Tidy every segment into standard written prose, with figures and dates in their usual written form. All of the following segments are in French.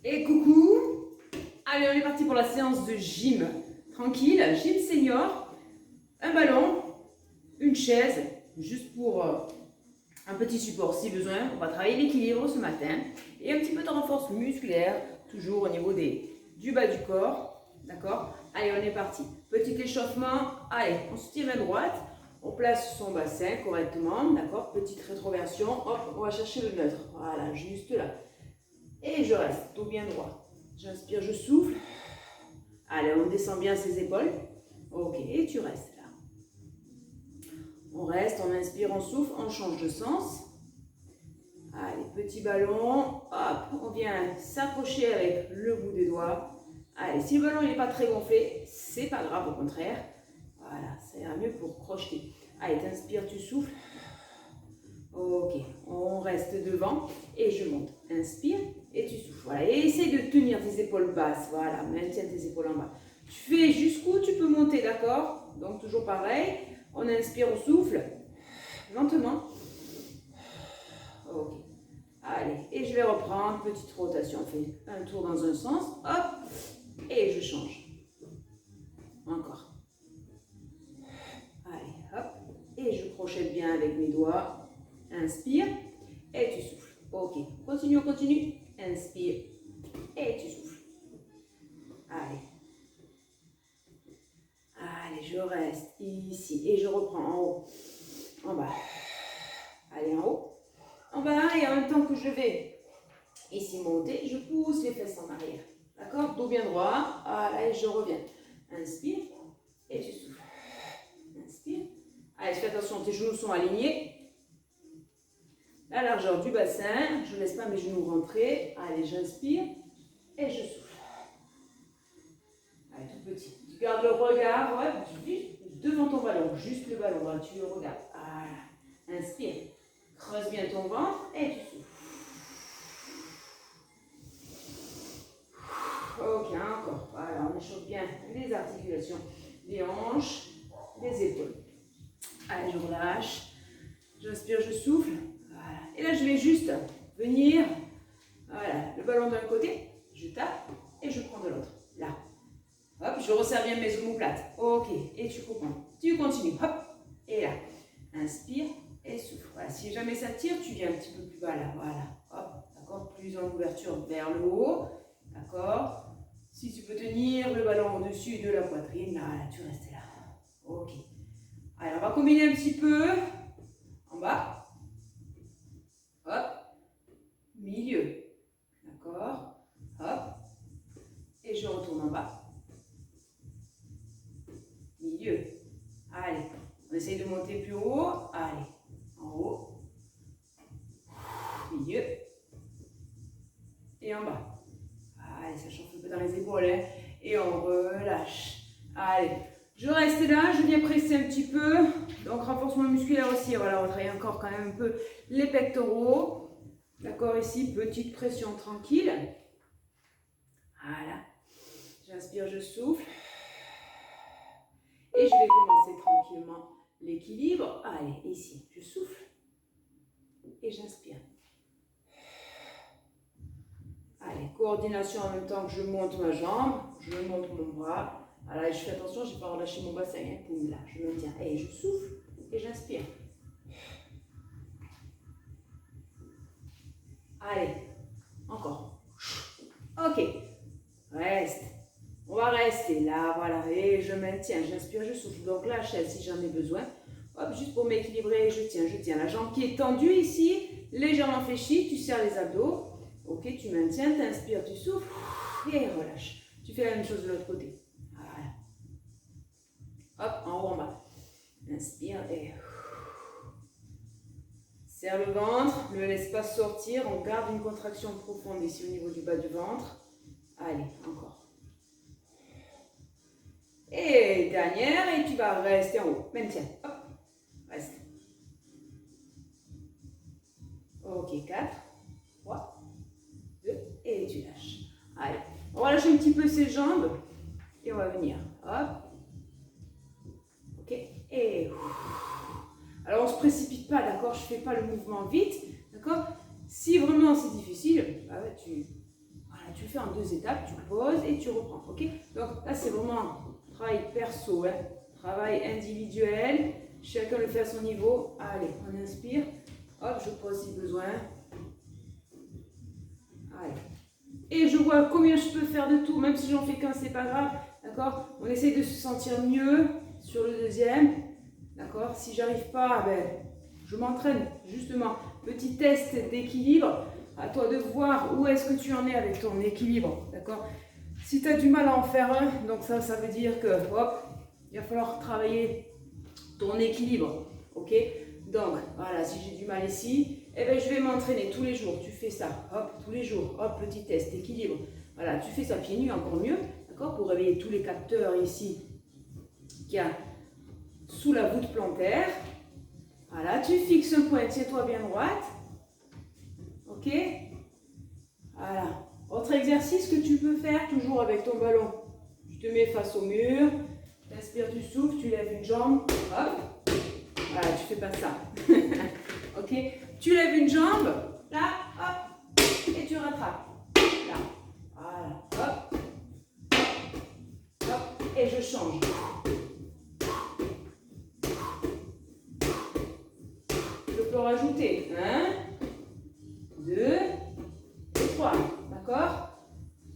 Et coucou! Allez, on est parti pour la séance de gym. Tranquille, gym senior, un ballon, une chaise, juste pour un petit support si besoin. On va travailler l'équilibre ce matin et un petit peu de renforcement musculaire, toujours au niveau du bas du corps. D'accord? Allez, on est parti. Petit échauffement. Allez, on se tire à droite. On place son bassin correctement. D'accord? Petite rétroversion. Hop, on va chercher le neutre. Voilà, juste là. Et je reste, dos bien droit. J'inspire, je souffle. Allez, on descend bien ses épaules. Ok, et tu restes là. On reste, on inspire, on souffle, on change de sens. Allez, petit ballon. Hop, on vient s'accrocher avec le bout des doigts. Allez, si le ballon n'est pas très gonflé, c'est pas grave, au contraire. Voilà, ça ira mieux pour crocheter. Allez, t'inspires, tu souffles. Ok, on reste devant et je monte. Inspire et tu souffles. Voilà, et essaye de tenir tes épaules basses. Voilà, maintiens tes épaules en bas. Tu fais jusqu'où tu peux monter, d'accord? Donc toujours pareil. On inspire, on souffle. Lentement. Ok. Allez, et je vais reprendre. Petite rotation. On fait un tour dans un sens. Hop. Et je change. Encore. Allez, hop. Et je crochette bien avec mes doigts. Inspire et tu souffles. Ok, continue, on continue. Inspire et tu souffles. Allez. Allez, je reste ici et je reprends en haut, en bas. Allez, en haut, en bas, et en même temps que je vais ici monter, je pousse les fesses en arrière. D'accord? Dos bien droit. Allez, je reviens. Inspire et tu souffles. Inspire. Allez, fais attention, tes genoux sont alignés. La largeur du bassin, je ne laisse pas mes genoux rentrer. Allez, j'inspire et je souffle. Allez, tout petit. Tu gardes le regard, ouais, juste devant ton ballon, juste le ballon, voilà, tu le regardes. Voilà. Inspire, creuse bien ton ventre et tu souffles. Ok, encore. Voilà, on échauffe bien les articulations, les hanches, les épaules. Allez, je relâche. J'inspire, je souffle. Voilà. Et là, je vais juste venir. Voilà, le ballon d'un côté, je tape et je prends de l'autre. Là. Hop, je resserre bien mes omoplates. Ok, et tu comprends. Tu continues. Hop, et là. Inspire et souffle. Voilà, si jamais ça tire, tu viens un petit peu plus bas là. Voilà. Hop, d'accord. Plus en ouverture vers le haut. D'accord. Si tu peux tenir le ballon au-dessus de la poitrine, là, tu restes là. Ok. Allez, on va combiner un petit peu. En bas. Hop. Milieu. D'accord. Hop. Et je retourne en bas. Milieu. Allez. On essaye de monter plus haut. Allez. En haut. Milieu. Et en bas. Allez, ça chauffe un peu dans les épaules. Hein. Et on relâche. Allez. Je reste là. Je viens presser un petit peu. Donc, renforcement musculaire aussi. Voilà, on travaille encore quand même un peu les pectoraux. D'accord, ici, petite pression tranquille. Voilà. J'inspire, je souffle. Et je vais commencer tranquillement l'équilibre. Allez, ici, je souffle. Et j'inspire. Allez, coordination en même temps que je monte ma jambe. Je monte mon bras. Voilà, et je fais attention, je n'ai pas relâché mon bassin. Hein. Là, je maintiens. Et je souffle. Et j'inspire. Allez, encore. Ok. Reste. On va rester là, voilà. Et je maintiens, j'inspire, je souffle. Donc la chaise, si j'en ai besoin. Hop, juste pour m'équilibrer, je tiens, je tiens. La jambe qui est tendue ici, légèrement fléchie, tu serres les abdos. Ok, tu maintiens, tu inspires, tu souffles. Et relâche. Tu fais la même chose de l'autre côté. Voilà. Hop, en haut, en bas. Inspire et... Serre le ventre, ne le laisse pas sortir. On garde une contraction profonde ici au niveau du bas du ventre. Allez, encore. Et dernière, et tu vas rester en haut. Maintiens. Hop, reste. Ok, 4, 3, 2, et tu lâches. Allez, on va lâcher un petit peu ses jambes. Et on va venir. Hop. Ok, et... Alors, on ne se précipite pas, d'accord? Je ne fais pas le mouvement vite, d'accord? Si vraiment c'est difficile, bah ouais, tu le fais étape, tu poses et tu reprends. Ok? Donc là, c'est vraiment un travail perso, hein, travail individuel. Chacun le fait à son niveau. Allez, on inspire. Hop, je pose si besoin. Allez. Et je vois combien je peux faire de tout, même si j'en fais qu'un, c'est pas grave. D'accord? On essaye de se sentir mieux sur le deuxième. D'accord? Si j'arrive pas, ben, je m'entraîne justement. Petit test d'équilibre. À toi de voir où est-ce que tu en es avec ton équilibre. D'accord? Si tu as du mal à en faire un, donc ça veut dire que, hop, il va falloir travailler ton équilibre. Ok? Donc, voilà, si j'ai du mal ici, eh ben, je vais m'entraîner tous les jours. Tu fais ça, hop, tous les jours, hop, petit test, équilibre. Voilà, tu fais ça pieds nus, encore mieux, d'accord? Pour réveiller tous les capteurs ici qu'il y a sous la voûte plantaire. Voilà, tu fixes un point, tiens-toi bien droite. Ok? Voilà. Autre exercice que tu peux faire, toujours avec ton ballon. Tu te mets face au mur, tu inspires, tu souffles, tu lèves une jambe, hop. Voilà, tu fais pas ça. Ok? Tu lèves une jambe, là, hop, et tu rattrapes. Là, voilà, hop, hop, et je change. Je peux rajouter 1, 2 et 3. D'accord?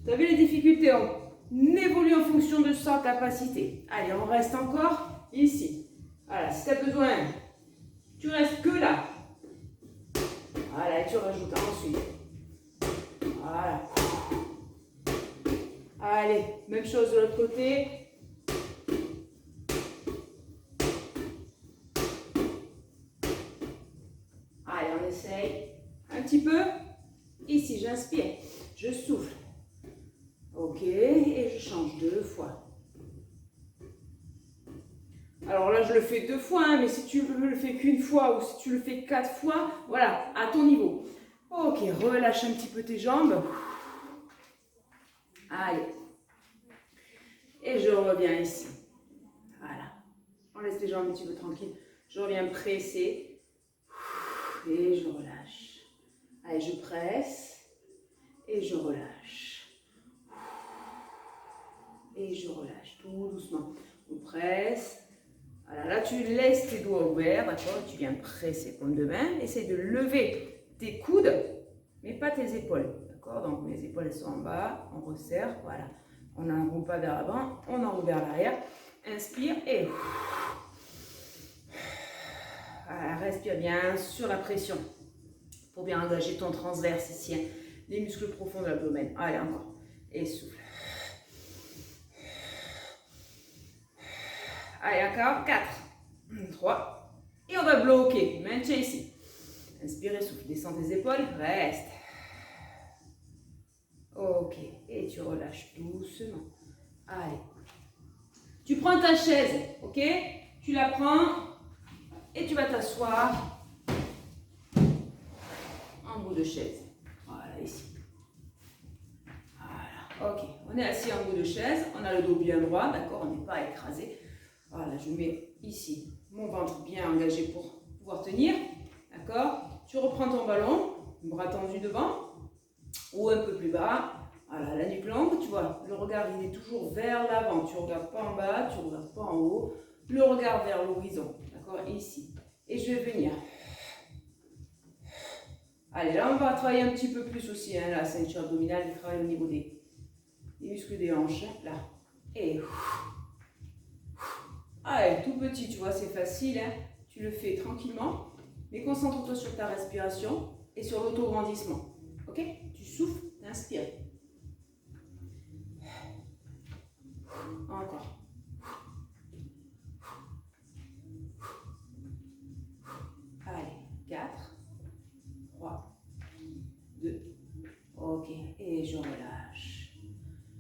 Tu as vu les difficultés? On évolue en fonction de sa capacité. Allez, on reste encore ici. Voilà, si tu as besoin, tu restes que là. Voilà, et tu rajoutes ensuite. Voilà. Allez, même chose de l'autre côté. Allez, on essaye un petit peu. Ici, j'inspire, je souffle. Ok, et je change 2 fois. Alors là, je le fais 2 fois, hein, mais si tu ne le fais qu'une fois ou si tu le fais 4 fois, voilà, à ton niveau. Ok, relâche un petit peu tes jambes. Allez. Et je reviens ici. Voilà. On laisse les jambes un petit peu tranquilles. Je reviens presser. Et je relâche. Allez, je presse. Et je relâche. Et je relâche tout doucement. On presse. Voilà, là, tu laisses tes doigts ouverts, d'accord? Tu viens presser comme de main. Essaye de lever tes coudes, mais pas tes épaules, d'accord? Donc, mes épaules elles sont en bas. On resserre, voilà. On n'enroule pas vers l'avant, on enroule vers l'arrière. Inspire et... Voilà, respire bien sur la pression pour bien engager ton transverse ici, hein, les muscles profonds de l'abdomen. Allez, encore. Et souffle. Allez, encore. 4, 3. Et on va bloquer. Maintien ici. Inspire et souffle. Descends tes épaules. Reste. Ok. Et tu relâches doucement. Allez. Tu prends ta chaise. Ok? Tu la prends. Et tu vas t'asseoir en bout de chaise. Voilà, ici. Voilà. Ok. On est assis en bout de chaise. On a le dos bien droit. D'accord? On n'est pas écrasé. Voilà, je mets ici mon ventre bien engagé pour pouvoir tenir. D'accord? Tu reprends ton ballon, bras tendu devant ou un peu plus bas. Voilà, la nuque longue, tu vois, le regard il est toujours vers l'avant. Tu ne regardes pas en bas, tu ne regardes pas en haut. Le regard vers l'horizon. D'accord? Ici. Et je vais venir. Allez, là on va travailler un petit peu plus aussi, hein, la ceinture abdominale, il travaille au niveau des muscles des hanches. Là. Et... Allez, tout petit, tu vois, c'est facile, hein. Tu le fais tranquillement, mais concentre-toi sur ta respiration et sur l'autograndissement. Ok? Tu souffles, tu inspires. Encore. Allez, 4, 3, 2, ok, et je relâche.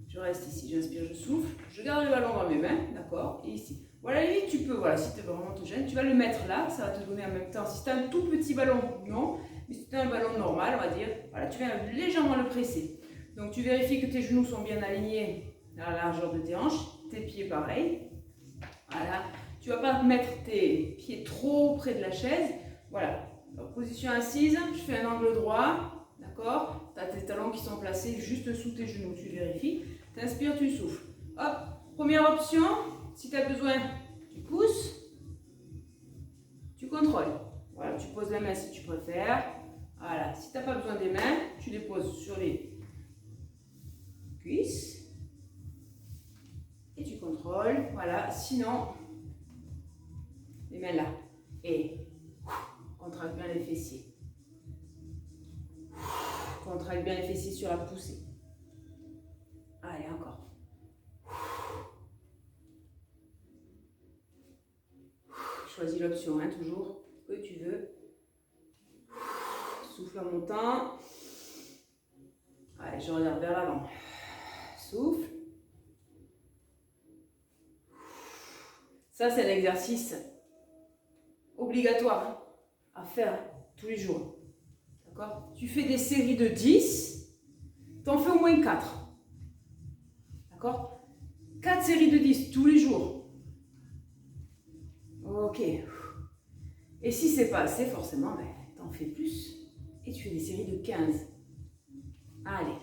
Je reste ici, j'inspire, je souffle, je garde le ballon dans mes mains, d'accord, et ici. Voilà, limite, tu peux, voilà, si tu veux vraiment te gêner, tu vas le mettre là, ça va te donner en même temps. Si tu as un tout petit ballon, non, mais si tu as un ballon normal, on va dire, voilà, tu viens légèrement le presser. Donc, tu vérifies que tes genoux sont bien alignés à la largeur de tes hanches, tes pieds pareil. Voilà, tu ne vas pas mettre tes pieds trop près de la chaise. Voilà, alors, position assise, je fais un angle droit, d'accord, tu as tes talons qui sont placés juste sous tes genoux. Tu vérifies. Tu inspires, tu souffles. Hop, première option. Si tu as besoin, tu pousses. Tu contrôles. Voilà, tu poses la main si tu préfères. Voilà, si tu n'as pas besoin des mains, tu les poses sur les cuisses. Et tu contrôles. Voilà, sinon, les mains là. Et contracte bien les fessiers. Contracte bien les fessiers sur la poussée. Allez, encore. Choisis l'option, hein, toujours, que tu veux. Souffle en montant. Allez, je regarde vers l'avant. Souffle. Ça, c'est l'exercice obligatoire, hein, à faire tous les jours. D'accord? Tu fais des séries de 10, tu en fais au moins 4. D'accord? 4 séries de 10 tous les jours. Ok. Et si c'est pas assez, forcément, ben, tu en fais plus. Et tu fais des séries de 15. Allez.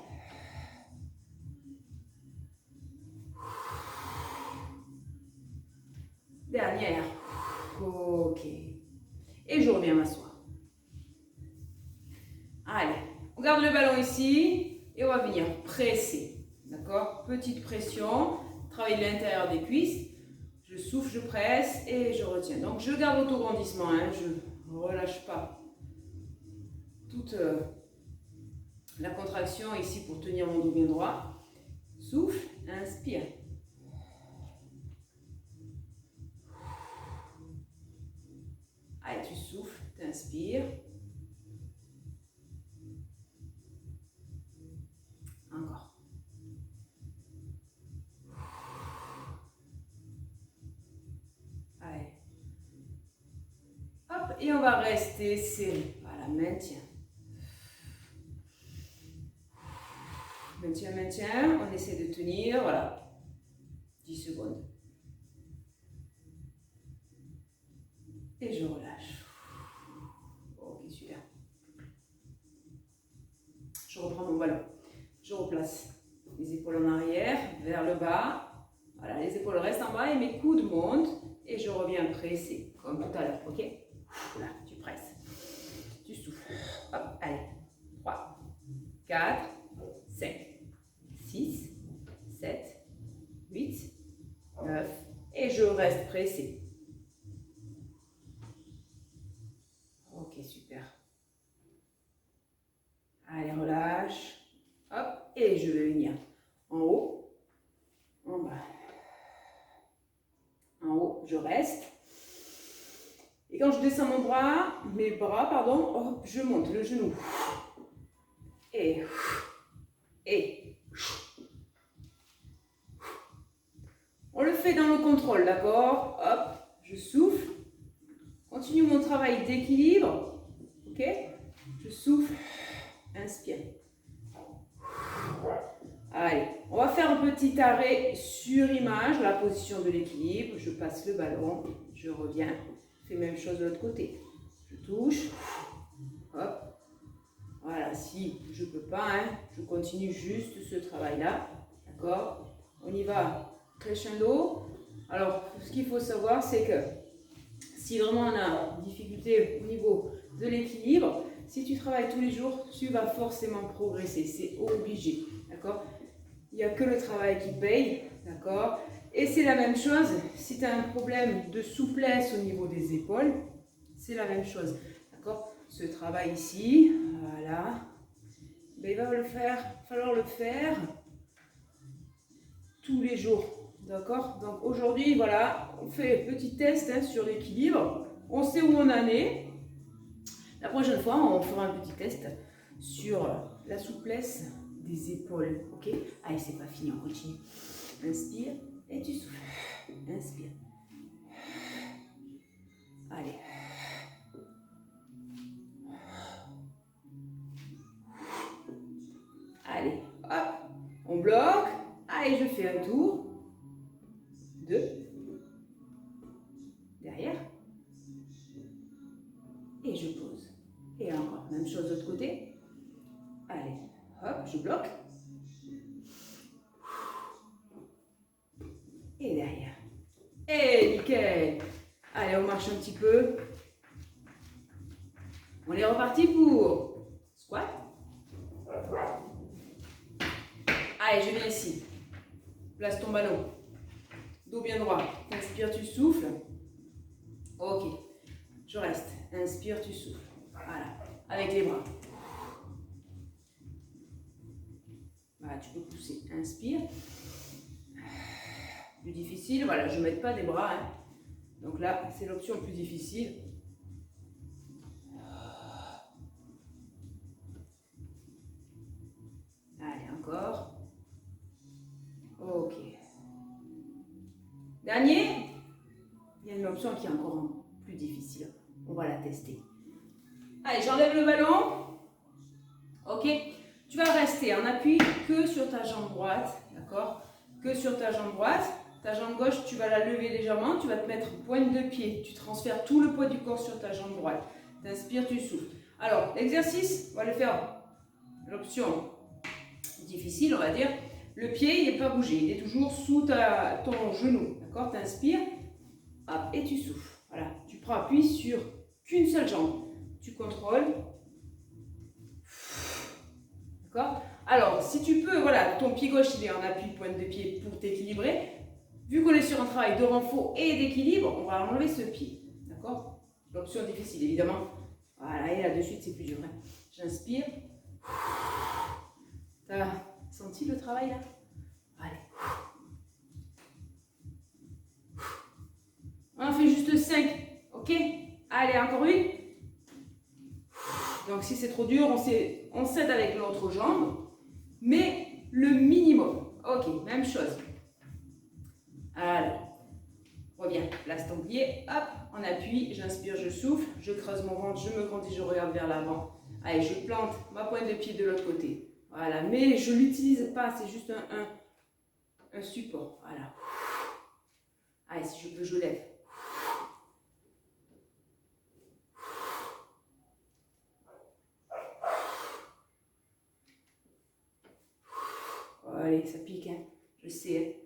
Dernière. Ok. Et je reviens m'asseoir. Allez. On garde le ballon ici. Et on va venir presser. D'accord? Petite pression. Travailler l'intérieur des cuisses. Je souffle, je presse et je retiens. Donc je garde l'autograndissement. Hein, je ne relâche pas toute la contraction ici pour tenir mon dos bien droit. Souffle, inspire. Allez, tu souffles, tu inspires. Encore. Allez. Hop, et on va rester serré. Voilà, maintien. Maintien, maintien. On essaie de tenir, voilà. 10 secondes. Et je relâche. Ok, super. Je reprends mon ballon. Je replace les épaules en arrière, vers le bas. Voilà, les épaules restent en bas et mes coudes montent. Et je reviens presser, comme tout à l'heure, ok? Là, tu presses. Tu souffles. Hop, allez. 3, 4, 5, 6, 7, 8, 9. Et je reste pressé. Ok, super. Allez, relâche. Hop, et je vais venir en haut, en bas. En haut, je reste. Et quand je descends mes bras, pardon, hop, je monte le genou. Et. On le fait dans le contrôle, d'accord? Hop, je souffle. Continue mon travail d'équilibre. Ok? Je souffle. Inspire. Allez, on va faire un petit arrêt sur image, la position de l'équilibre. Je passe le ballon, je reviens. Je fais même chose de l'autre côté. Je touche. Hop. Voilà, si je ne peux pas, hein, je continue juste ce travail-là. D'accord? On y va crescendo. Alors, ce qu'il faut savoir, c'est que si vraiment on a une difficulté au niveau de l'équilibre, si tu travailles tous les jours, tu vas forcément progresser. C'est obligé. D'accord? Il n'y a que le travail qui paye. D'accord? Et c'est la même chose si tu as un problème de souplesse au niveau des épaules. C'est la même chose. D'accord? Ce travail ici, voilà. Mais il va falloir le faire tous les jours. D'accord? Donc aujourd'hui, voilà, on fait un petit test hein, sur l'équilibre. On sait où on en est. La prochaine fois, on fera un petit test sur la souplesse des épaules. Ok? Allez, c'est pas fini, on continue. Inspire et tu souffles. Inspire. Allez. Allez, hop, on bloque. Allez, je fais un tour. 2. Derrière. Et je pose. Et encore, même chose de l'autre côté. Allez, hop, je bloque. Et derrière. Et nickel. Allez, on marche un petit peu. On est reparti pour squat. Allez, je viens ici. Place ton ballon. Dos bien droit. Inspire, tu souffles. Ok. Je reste. Inspire, tu souffles. Voilà. Avec les bras. Voilà, tu peux pousser. Inspire. Plus difficile. Voilà, je ne mets pas des bras. Hein. Donc là, c'est l'option plus difficile. Allez, encore. Ok. Dernier. Il y a une option qui est encore plus difficile. On va la tester. Allez, j'enlève le ballon. Ok. Tu vas rester en appui que sur ta jambe droite. D'accord? Que sur ta jambe droite. Ta jambe gauche, tu vas la lever légèrement. Tu vas te mettre pointe de pied. Tu transfères tout le poids du corps sur ta jambe droite. Tu inspires, tu souffles. Alors, l'exercice, on va le faire. L'option difficile, on va dire. Le pied, il n'est pas bougé. Il est toujours sous ton genou. D'accord? Tu inspires. Hop, et tu souffles. Voilà. Tu prends appui sur qu'une seule jambe. Tu contrôles. D'accord? Alors, si tu peux, voilà, ton pied gauche, il est en appui, pointe de pied pour t'équilibrer. Vu qu'on est sur un travail de renfort et d'équilibre, on va enlever ce pied. D'accord? L'option difficile, évidemment. Voilà, et là, de suite, c'est plus dur. Hein. J'inspire. T'as senti le travail, là? Allez. On en fait juste 5. Ok? Allez, encore une. Donc, si c'est trop dur, on s'aide avec l'autre jambe. Mais le minimum. Ok, même chose. Alors, reviens, place ton pied, hop, on appuie, j'inspire, je souffle, je creuse mon ventre, je me grandis, je regarde vers l'avant. Allez, je plante ma pointe de pied de l'autre côté. Voilà, mais je ne l'utilise pas, c'est juste un support. Voilà. Allez, si je peux, je lève. Allez, ça pique, hein. Je sais.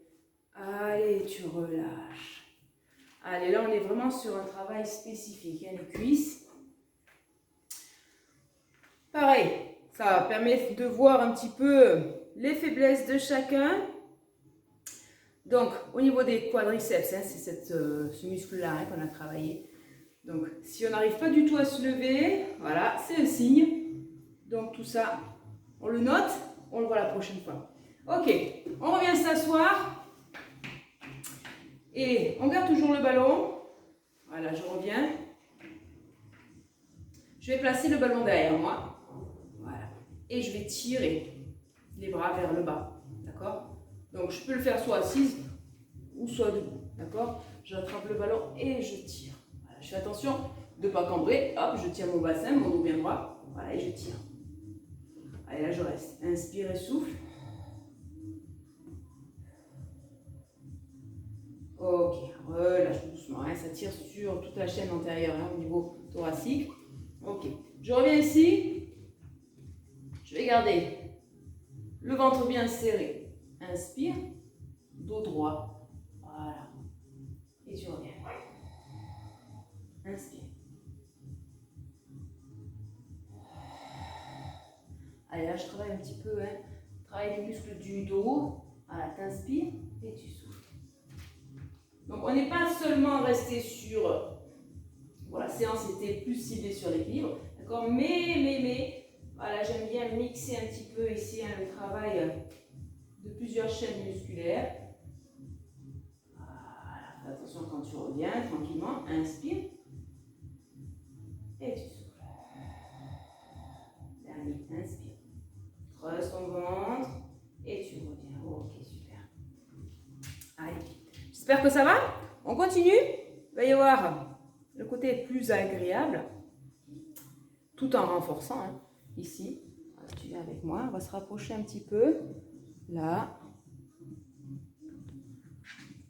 Allez, tu relâches. Allez, là, on est vraiment sur un travail spécifique, hein, les cuisses. Pareil, ça permet de voir un petit peu les faiblesses de chacun. Donc, au niveau des quadriceps, hein, c'est ce muscle-là hein, qu'on a travaillé. Donc, si on n'arrive pas du tout à se lever, voilà, c'est un signe. Donc, tout ça, on le note, on le voit la prochaine fois. Ok, on revient s'asseoir. Et on garde toujours le ballon. Voilà, je reviens. Je vais placer le ballon derrière moi. Voilà. Et je vais tirer les bras vers le bas. D'accord? Donc, je peux le faire soit assise ou soit debout. D'accord? J'attrape le ballon et je tire. Voilà, je fais attention de ne pas cambrer. Hop, je tiens mon bassin, mon dos bien droit. Voilà, et je tire. Allez, là, je reste. Inspire et souffle. Ok, relâche doucement. Hein, ça tire sur toute la chaîne antérieure hein, au niveau thoracique. Ok, je reviens ici. Je vais garder le ventre bien serré. Inspire, dos droit. Voilà. Et tu reviens. Inspire. Allez, là, je travaille un petit peu. Hein. Travaille les muscles du dos. Voilà, t'inspires et tu souffles. Donc, on n'est pas seulement resté sur... Voilà, la séance était plus ciblée sur l'équilibre. D'accord? Mais, voilà, j'aime bien mixer un petit peu ici hein, le travail de plusieurs chaînes musculaires. Voilà, fais attention quand tu reviens, tranquillement. Inspire. Et tu souffles. Dernier, inspire. Creuse ton ventre. Et tu reviens. Ok, super. Allez. J'espère que ça va. On continue. Il va y avoir le côté plus agréable, tout en renforçant. Hein, ici, voilà, tu viens avec moi. On va se rapprocher un petit peu. Là.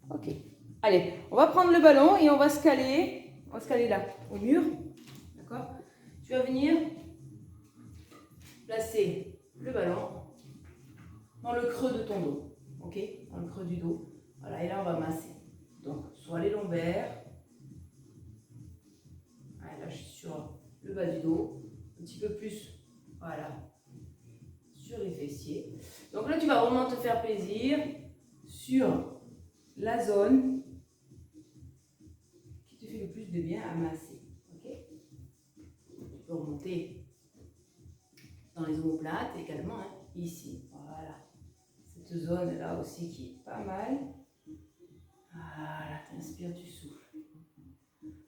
Ok. Allez, on va prendre le ballon et on va se caler. On va se caler là, au mur. D'accord? Tu vas venir placer le ballon dans le creux de ton dos. Ok? Dans le creux du dos. Voilà, et là, on va masser. Donc, soit les lombaires. Voilà, là, je suis sur le bas du dos. Un petit peu plus, voilà, sur les fessiers. Donc là, tu vas vraiment te faire plaisir sur la zone qui te fait le plus de bien à masser. Ok? Tu peux remonter dans les omoplates également, hein, ici. Voilà. Cette zone là aussi qui est pas mal. Voilà, tu inspires, tu souffles.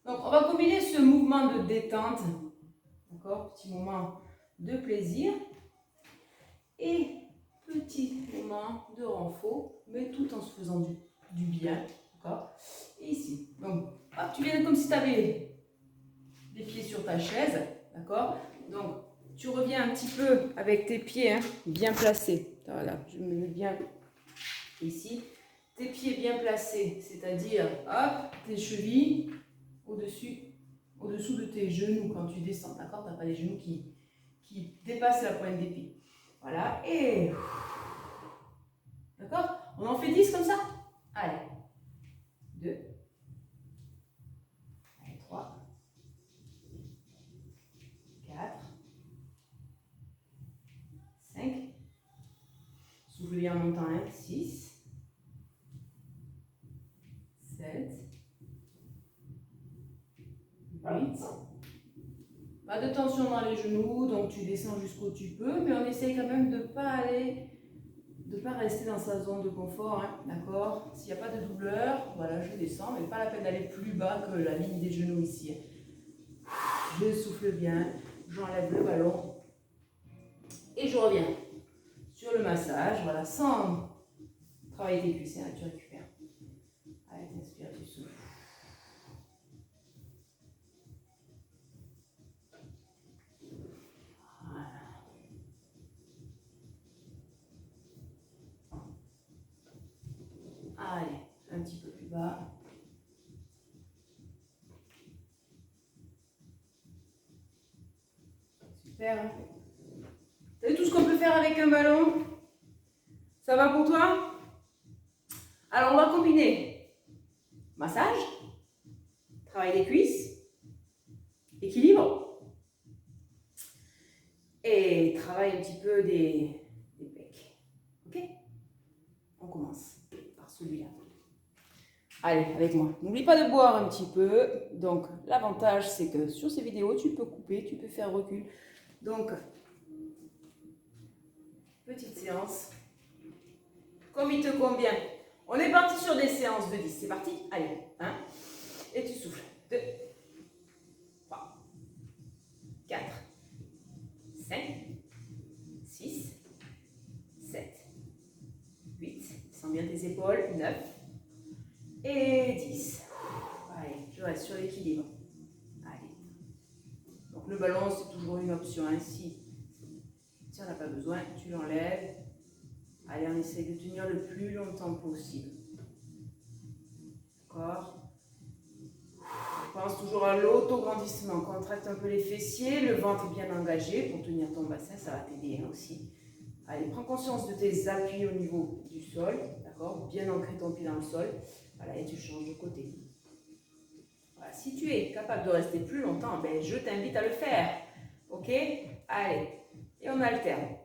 Donc, on va combiner ce mouvement de détente, d'accord? Petit moment de plaisir et petit moment de renfort, mais tout en se faisant du bien, d'accord? Et ici, donc, hop, tu viens comme si tu avais les pieds sur ta chaise, d'accord? Donc, tu reviens un petit peu avec tes pieds hein, bien placés. Voilà, je me mets bien ici. Tes pieds bien placés, c'est-à-dire, hop, tes chevilles au-dessous de tes genoux quand tu descends, d'accord? Tu n'as pas les genoux qui dépassent la pointe des pieds. Voilà, et... D'accord? On en fait 10 comme ça? Allez. 2. Allez, 3. 4. 5. Souffle bien en montant, hein? 6. 7. 8. Pas de tension dans les genoux, donc tu descends jusqu'où tu peux, mais on essaye quand même de ne pas rester dans sa zone de confort, hein, d'accord? S'il n'y a pas de douleur, voilà, je descends, mais pas la peine d'aller plus bas que la ligne des genoux ici. Je souffle bien, j'enlève le ballon et je reviens sur le massage, voilà, sans travailler tes cuisses, hein, tu récupères. Allez, t'inspires, tu souffles. Allez, un petit peu plus bas. Super. Hein? T'as vu tout ce qu'on peut faire avec un ballon? Ça va pour toi? Alors, on va combiner massage, travail des cuisses, équilibre, et travail un petit peu des pecs. Ok? On commence par celui-là. Allez, avec moi. N'oublie pas de boire un petit peu. Donc, l'avantage, c'est que sur ces vidéos, tu peux couper, tu peux faire recul. Donc, petite séance. Comme il te convient. On est parti sur des séances de 10. C'est parti? Allez, 1. Et tu souffles. 2, 3, 4, 5, 6, 7, 8. Sens bien tes épaules. 9. Et 10. Allez, je reste sur l'équilibre. Allez. Donc le ballon, c'est toujours une option. Hein. Si tu n'en as pas besoin, tu l'enlèves. Allez, on essaie de tenir le plus longtemps possible. D'accord? Pense toujours à l'autograndissement. Contracte un peu les fessiers, le ventre bien engagé pour tenir ton bassin, ça va t'aider hein, aussi. Allez, prends conscience de tes appuis au niveau du sol. D'accord? Bien ancrer ton pied dans le sol. Voilà, et tu changes de côté. Voilà, si tu es capable de rester plus longtemps, ben, je t'invite à le faire. Ok? Allez, et on alterne.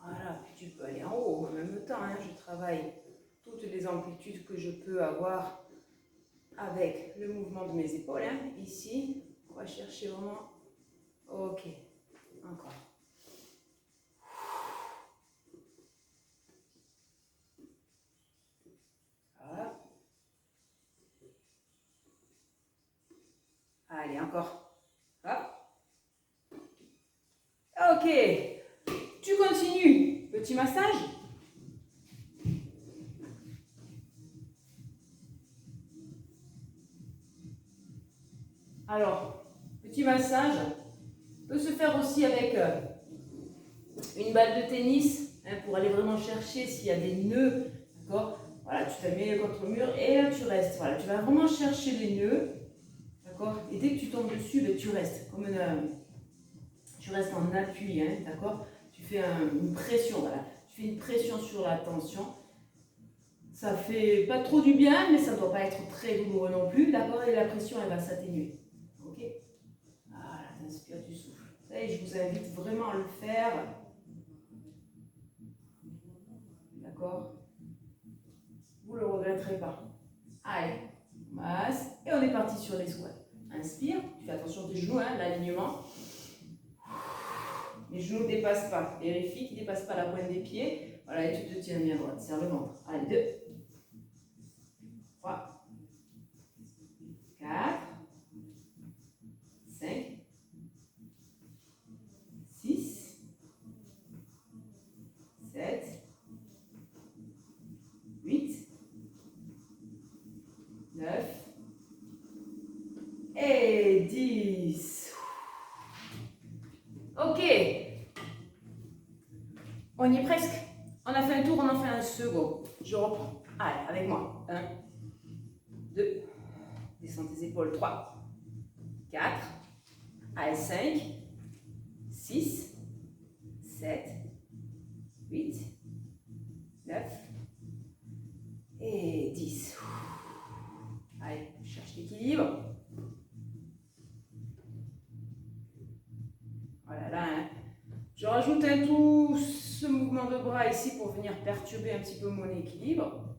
Voilà, puis tu peux aller en haut en même temps. Hein, je travaille toutes les amplitudes que je peux avoir avec le mouvement de mes épaules. Hein. Ici, on va chercher vraiment. Ok, encore. Hop. Allez, encore. Hop. Ok. Tu continues. Petit massage. Alors, petit massage peut se faire aussi avec une balle de tennis hein, pour aller vraiment chercher s'il y a des nœuds. D'accord? Voilà, tu te mets contre le mur et là tu restes. Voilà, tu vas vraiment chercher les nœuds. D'accord? Et dès que tu tombes dessus, ben, tu restes comme Tu restes en appui, hein, d'accord? Tu fais une pression, voilà. Tu fais une pression sur la tension. Ça fait pas trop du bien, mais ça ne doit pas être très douloureux non plus, d'accord? Et la pression, elle va s'atténuer. Ok? Voilà, t'inspires, tu souffles. Ça y est, je vous invite vraiment à le faire. D'accord? Vous ne le regretterez pas. Allez, on masse. Et on est parti sur les squats. Inspire, tu fais attention tes genoux, hein, l'alignement. Les genoux ne dépassent pas. Vérifie qu'ils ne dépassent pas la pointe des pieds. Voilà, et tu te tiens bien droit. Serre le ventre. Allez, 2, 3, 4, 5, 6, 7, 8, 9 et 10. Ok. On y est presque. On a fait un tour, on en fait un second. Je reprends. Allez, avec moi. 1, 2, descends tes épaules. 3, 4, allez, 5, 6, 7, 8, 9 et 10. Allez, cherche l'équilibre. Voilà, là, hein. Je rajoute tout ce mouvement de bras ici pour venir perturber un petit peu mon équilibre.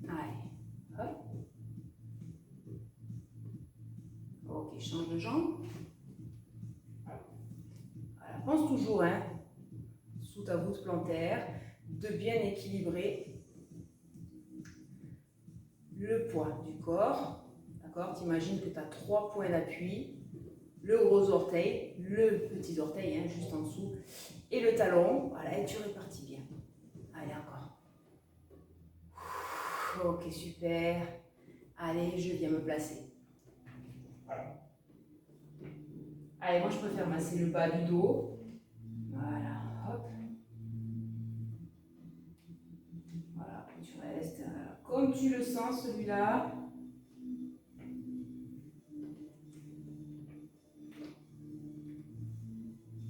Allez, hop. Ok, change de jambe. Voilà, pense toujours, hein, sous ta voûte plantaire, de bien équilibrer le poids du corps. D'accord? T'imagines que tu as 3 points d'appui, le gros orteil, le petit orteil, hein, juste en dessous, et le talon. Voilà, et tu répartis bien. Allez, encore. Ok, super. Allez, je viens me placer. Allez, moi je préfère masser le bas du dos. Voilà, hop. Voilà, tu restes comme tu le sens celui-là.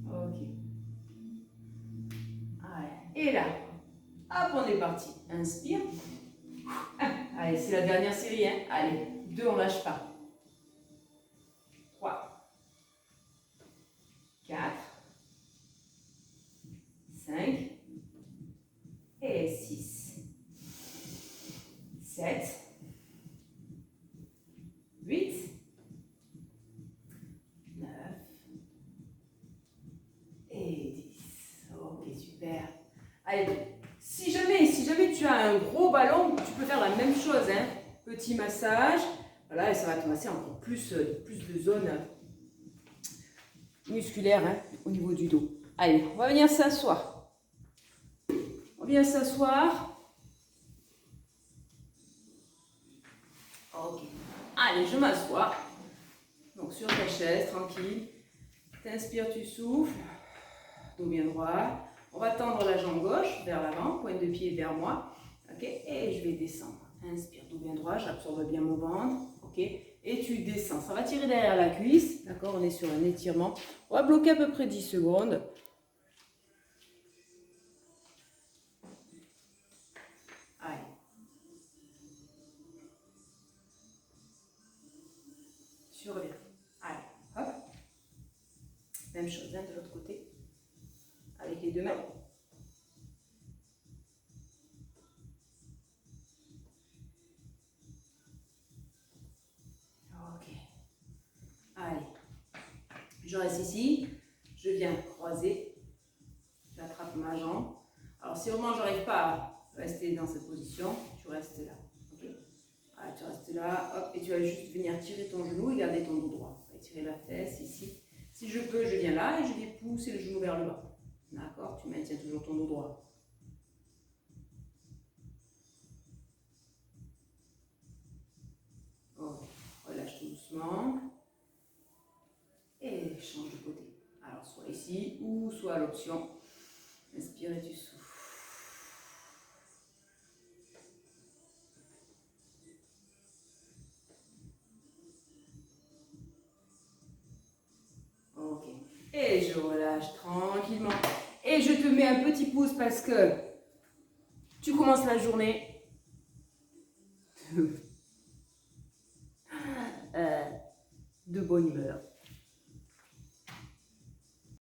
Ok. Allez, et là, hop, on est parti. Inspire. Allez, c'est la dernière série, hein. Allez, 2, on lâche pas. 3, 4, 5 et 6, 7, 8, 9 et 10. Ok, super. Allez, si jamais tu as un gros ballon, tu peux faire la même chose, hein. Petit massage. Voilà, et ça va te masser encore plus de zones musculaires, hein, au niveau du dos. Allez, on va venir s'asseoir. On vient s'asseoir. Ok. Allez, je m'assois. Donc sur ta chaise, tranquille. T'inspires, tu souffles. Dos bien droit. On va tendre la jambe gauche vers l'avant, pointe de pied vers moi. Ok. Et je vais descendre. Inspire, dos bien droit. J'absorbe bien mon ventre. Ok. Et tu descends. Ça va tirer derrière la cuisse. D'accord. On est sur un étirement. On va bloquer à peu près 10 secondes. Allez. Tu reviens. Allez. Hop. Même chose, hein, de l'autre côté. Avec les deux mains. Ok. Allez. Je reste ici. Je viens croiser. J'attrape ma jambe. Alors, si vraiment je n'arrive pas à rester dans cette position, tu restes là. Okay. Voilà, tu restes là. Hop, et tu vas juste venir tirer ton genou et garder ton dos droit. Tirer la fesse ici. Si je peux, je viens là et je vais pousser le genou vers le bas. D'accord? Tu maintiens toujours ton dos droit. Okay. Relâche tout doucement. Et change de côté. Alors, soit ici ou soit à l'option. Inspire et tu souffles. Et je relâche tranquillement. Et je te mets un petit pouce parce que tu commences la journée de bonne humeur.